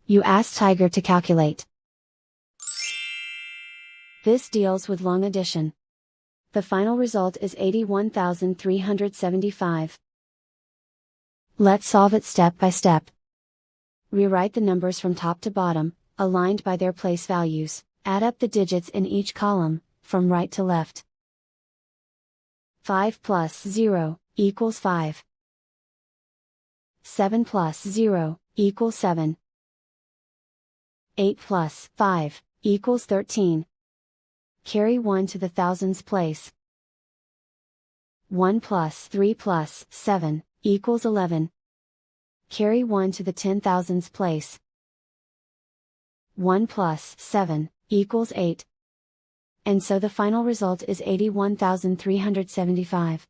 You ask Tiger to calculate. This deals with long addition. The final result is 81,375. Let's solve it step by step. Rewrite the numbers from top to bottom, aligned by their place values. Add up the digits in each column, from right to left. 5 plus 0 equals 5. 7 plus 0 equals 7. 8 plus 5 equals 13. Carry 1 to the thousands place. 1 plus 3 plus 7 equals 11. Carry 1 to the 10,000s place. 1 plus 7 equals 8. And so the final result is 81,375.